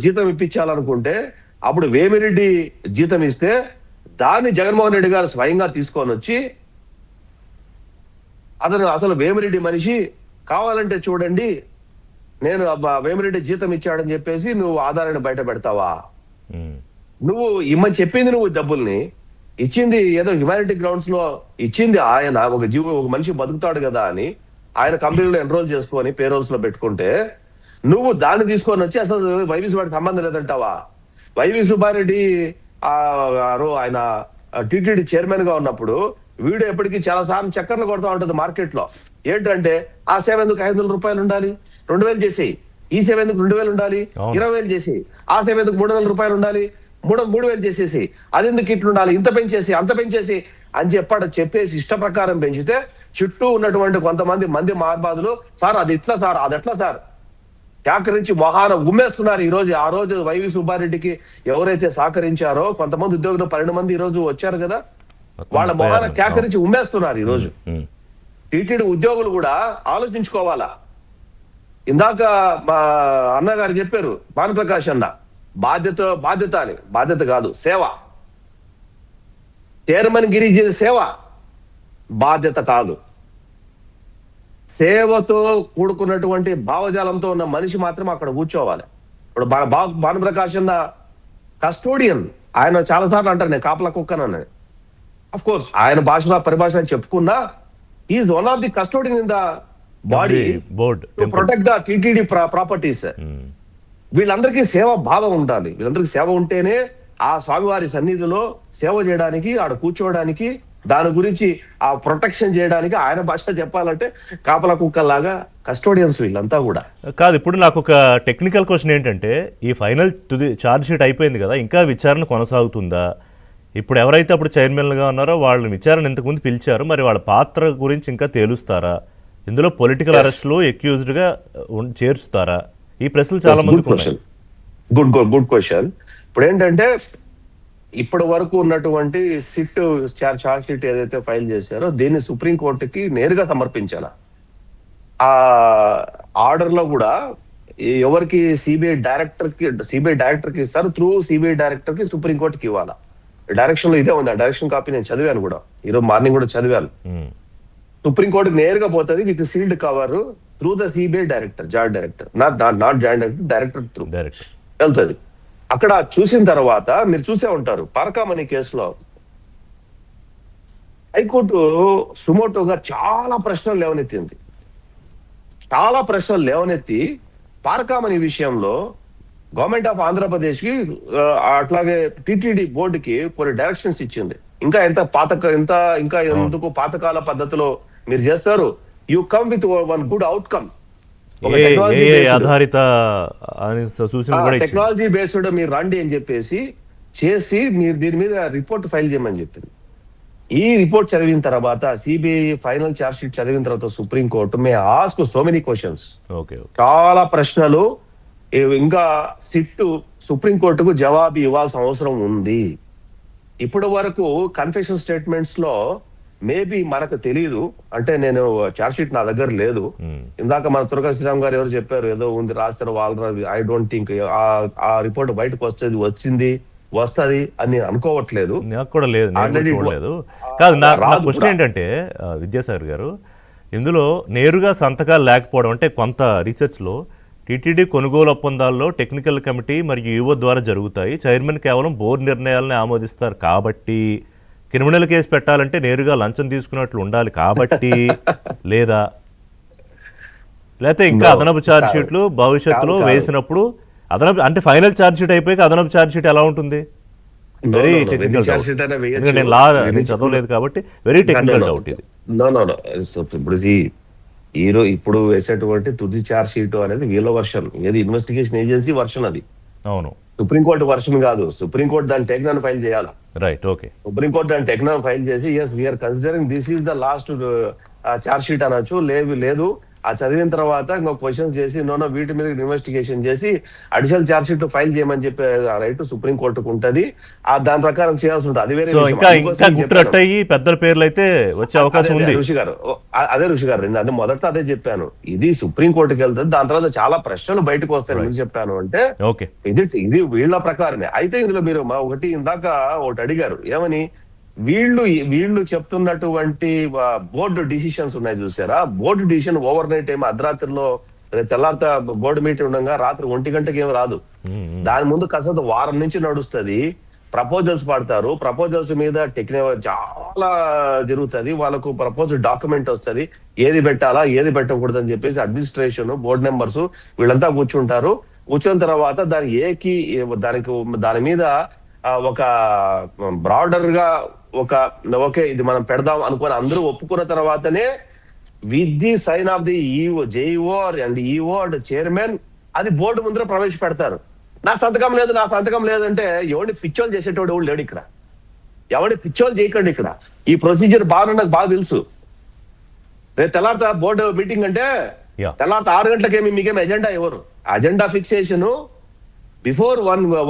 జీతం ఇప్పించాలనుకుంటే అప్పుడు వేమిరెడ్డి జీతం ఇస్తే దాన్ని జగన్మోహన్ రెడ్డి గారు స్వయంగా తీసుకొని వచ్చి అతను అసలు వేమిరెడ్డి మనిషి కావాలంటే చూడండి నేను వేమిరెడ్డి జీతం ఇచ్చాడని చెప్పేసి నువ్వు ఆధారాన్ని బయట పెడతావా? నువ్వు ఇమ్మని చెప్పింది నువ్వు డబ్బుల్ని ఇచ్చింది ఏదో హ్యుమానిటీ గ్రౌండ్స్ లో ఇచ్చింది ఆయన ఒక మనిషి బతుకుతాడు కదా అని ఆయన కంపెనీలో ఎన్రోల్ చేసుకొని పేరోల్స్ లో పెట్టుకుంటే నువ్వు దాన్ని తీసుకొని వచ్చి అసలు వైవి సుబ్బారెడ్డి సంబంధం లేదంటావా? వైవి సుబ్బారెడ్డి ఆయన టిటిడి చైర్మన్ గా ఉన్నప్పుడు వీడు ఎప్పటికీ చాలా సార్లు చక్కర్లు కొడతా ఉంటుంది మార్కెట్ లో. ఏంటంటే ఆ సేవ ఎందుకు 500 రూపాయలు ఉండాలి, 2000 చేసేయి. ఈ సేవ ఎందుకు 2000 ఉండాలి, 20,000 చేసేయి. ఆ సేవ ఎందుకు 300 రూపాయలు ఉండాలి, 3,000 చేసేసి. అది ఎందుకు ఇట్లు ఉండాలి, ఇంత పెంచేసి అంత పెంచేసి అని చెప్పేసి ఇష్ట ప్రకారం పెంచితే చుట్టూ ఉన్నటువంటి కొంతమంది మహాబాదులు సార్ అది ఇట్లా సార్ అది ఎట్లా సార్ సహకరించి మొహాన ఉమ్మేస్తున్నారు. ఈ రోజు ఆ రోజు వైవి సుబ్బారెడ్డికి ఎవరైతే సహకరించారో కొంతమంది ఉద్యోగులు 12 మంది ఈ రోజు వచ్చారు కదా, వాళ్ళ మొహాన కేకరించి ఉమ్మేస్తున్నారు ఈ రోజు. టీటీడీ ఉద్యోగులు కూడా ఆలోచించుకోవాలా. ఇందాక మా అన్నగారు చెప్పారు భానుప్రకాష్ అన్న, బాధ్యత అని. బాధ్యత కాదు, సేవ. చైర్మన్ గిరి సేవ, బాధ్యత కాదు. సేవతో కూడుకున్నటువంటి భావజాలంతో ఉన్న మనిషి మాత్రం అక్కడ కూర్చోవాలి. ఇప్పుడు భానుప్రకాష్ అన్న కస్టోడియన్, ఆయన చాలా సార్లు అంటారు నేను కాపలా కుక్కనని. అఫ్ కోర్స్ ఆయన పరిభాష చెప్పుకున్నా is one of the custodian in the body to protect the TTD properties. వీళ్ళందరికీ సేవ భావం ఉండాలి. వీళ్ళందరికీ సేవ ఉంటేనే ఆ స్వామివారి సన్నిధిలో సేవ చేయడానికి, ఆడ కూర్చోవడానికి, దాని గురించి ఆ ప్రొటెక్షన్ చేయడానికి ఆయన భాష చెప్పాలంటే కాపలా కుక్కల్లాగా కస్టోడియన్స్ వీళ్ళంతా కూడా. కాదు, ఇప్పుడు నాకు ఒక టెక్నికల్ క్వశ్చన్ ఏంటంటే, ఈ ఫైనల్ తుది ఛార్జ్ షీట్ అయిపోయింది కదా, ఇంకా విచారణ కొనసాగుతుందా? ఇప్పుడు ఎవరైతే అప్పుడు చైర్మన్గా ఉన్నారో వాళ్ళని విచారణ ఇంతకుముందు పిలిచారు, మరి వాళ్ళ పాత్ర గురించి ఇంకా తేలుస్తారా? ఇందులో పొలిటికల్ అరెస్టులు ఎక్యూజ్డ్గా చేర్చుతారా? ఈ ప్రశ్నలు చాలా మంది. Good question. ఇప్పుడు ఏంటంటే ఇప్పటి వరకు ఉన్నటువంటి సిట్ ఛార్జ్ షీట్ ఏదైతే ఫైల్ చేశారో దీన్ని సుప్రీంకోర్టుకి నేరుగా సమర్పించాల. ఆ ఆర్డర్ లో కూడా ఎవరికి సిబిఐ డైరెక్టర్ కి ఇస్తారు, త్రూ సిబిఐ డైరెక్టర్ కి సుప్రీంకోర్టుకి ఇవ్వాలా. డైరెక్షన్ లో ఇదే ఉంది. ఆ డైరెక్షన్ కాపీ నేను చదివాను కూడా, ఈరోజు మార్నింగ్ కూడా చదివాను. సుప్రీంకోర్టుకి నేరుగా పోతుంది with sealed cover through the CBI director, joint director, not joint director through వెళ్తుంది. అక్కడ చూసిన తర్వాత మీరు చూసే ఉంటారు పరకామణి కేసులో హైకోర్టు సుమోటోగా చాలా ప్రశ్నలు లేవనెత్తి పరకామణి విషయంలో గవర్నమెంట్ ఆఫ్ ఆంధ్రప్రదేశ్ కి అట్లాగే టిటిడి బోర్డుకి కొన్ని డైరెక్షన్స్ ఇచ్చింది. ఇంకా ఎందుకు పాతకాల పద్ధతిలో మీరు చేస్తారు, you come with one good outcome, technology based మీరు రండి అని చెప్పేసి చేసి మీరు దీని మీద రిపోర్ట్ ఫైల్ చేయమని చెప్పింది. ఈ రిపోర్ట్ చదివిన తర్వాత సిబిఐ ఫైనల్ ఛార్జ్ షీట్ చదివిన తర్వాత supreme court may ask so many questions, చాలా ప్రశ్నలు. ఇంకా సిట్టు సుప్రీం కోర్టుకు జవాబు ఇవ్వాల్సిన అవసరం ఉంది. ఇప్పటి వరకు కన్ఫెషన్ స్టేట్మెంట్స్ లో మేబీ మనకు తెలియదు, అంటే నేను ఛార్జ్ షీట్ నా దగ్గర లేదు. ఇందాక మన తురగా శ్రీరామ్ గారు ఎవరు చెప్పారు ఏదో ఉంది రాశారు వాళ్ళు, ఐ డోంట్ థింక్ ఆ రిపోర్ట్ బయటకు వస్తుంది అని అనుకోవట్లేదు. నాకు కూడా లేదు. కాదు, నా క్వశ్చన్ ఏంటంటే విద్యాసాగర్ గారు, ఇందులో నేరుగా సంతకాలు లేకపోవడం అంటే కొంత రీసెర్చ్ లో టీటీడీ కొనుగోలు ఒప్పందాల్లో టెక్నికల్ కమిటీ మరియు ఈవో ద్వారా జరుగుతాయి, చైర్మన్ కేవలం బోర్డు నిర్ణయాలను ఆమోదిస్తారు కాబట్టి క్రిమినల్ కేసు పెట్టాలంటే నేరుగా లంచం తీసుకున్నట్లు ఉండాలి కాబట్టి లేకపోతే ఇంకా అదనపు ఛార్జ్ షీట్లు భవిష్యత్తులో వేసినప్పుడు అదనపు అంటే ఫైనల్ ఛార్జ్ షీట్ అయిపోయాక అదనపు ఛార్జ్ షీట్ ఎలా ఉంటుంది? Very technical doubt. నేను లా చదవలేదు కాబట్టి వెరీ టెక్నికల్ డౌట్ ఇది. ఇప్పుడు వేసేటువంటి తుది ఛార్జ్ షీట్ అనేది వీళ్ళ వర్షన్, ఏది ఇన్వెస్టిగేషన్ ఏజెన్సీ వర్షన్ అది. అవును, సుప్రీంకోర్టు వర్షన్ కాదు. సుప్రీంకోర్టు దాన్ని టెక్నాన్ ఫైల్ చేయాలి. Right, okay. సుప్రీంకోర్టు దాన్ని టెక్నాన్ ఫైల్ చేసి as we are considering this is the last charge sheet అనొచ్చు. లేదు ఆ చదివిన తర్వాత ఇంకో క్వశ్చన్ చేసి నో వీటి మీద ఇన్వెస్టిగేషన్ చేసి అడిషనల్ ఛార్జ్ షీట్ ఫైల్ చేయమని చెప్పే రైట్ సుప్రీం కోర్టుకు ఉంటది. దాని ప్రకారం చేయాల్సి ఉంటుంది. అది వేరే సో విషయం. ఇంకా అందుకోసం ఇంకా నేను గుర్తురట్టు అయ్యి పెద్దల పేర్లు అయితే వచ్చే అవకాశం అదే ఉంది. ఋషి గారు అదే ఋషి గారు నేను అదే మొదట అదే చెప్పాను. ఇది సుప్రీం కోర్టుకి వెళ్తుంది. దాని తర్వాత చాలా ప్రశ్నలు బయటకు వస్తాయి. ఎందుకు చెప్పాను అంటే ఓకే, ఇది వీళ్ళ ప్రకారమే. అయితే ఇందులో మీరు ఒకటి ఇందాక ఒకటి అడిగారు ఏమని, వీళ్ళు చెప్తున్నటువంటి బోర్డు డిసిషన్స్ ఉన్నాయి చూసారా, బోర్డు డిసిషన్ ఓవర్ నైట్ ఏమో అర్ధరాత్రిలో తెల్లారిత బోర్డు మీటింగ్ ఉండగా రాత్రి 1 గంటకి ఏం రాదు. దాని ముందు కసరత్తు వారం నుంచి నడుస్తుంది. ప్రపోజల్స్ పడతారు. ప్రపోజల్స్ మీద టెక్నికల్ చాలా జరుగుతుంది. వాళ్ళకు ప్రపోజల్ డాక్యుమెంట్ వస్తుంది. ఏది పెట్టాలా ఏది పెట్టకూడదు అని చెప్పేసి అడ్మినిస్ట్రేషన్ బోర్డు మెంబర్స్ వీళ్ళంతా కూర్చుంటారు. కూర్చున్న తర్వాత దాని మీద ఒక బ్రాడర్ గా ఓకే ఇది మనం పెడదాం అనుకుని అందరూ ఒప్పుకున్న తర్వాతనే with the sign off the JEO and EO and chairman అది బోర్డు ముందర ప్రవేశపెడతారు. నా సంతకం లేదు అంటే ఎవరిని పిచ్చోలు చేసేటోడు ఎవడు లేడు ఇక్కడ. ఎవరిని పిచ్చోలు చేయకండి ఇక్కడ. ఈ ప్రొసీజర్ నాకు బాగా తెలుసు. రేపు తెల్లారిత బోర్డు మీటింగ్ అంటే తెల్లారిత 6 గంటలకేమి మీకేమి ఎజెండా ఎవరు agenda fixation before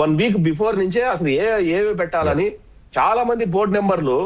one week before నుంచే అసలు ఏవి పెట్టాలని చాలా మంది బోర్డు మెంబర్లు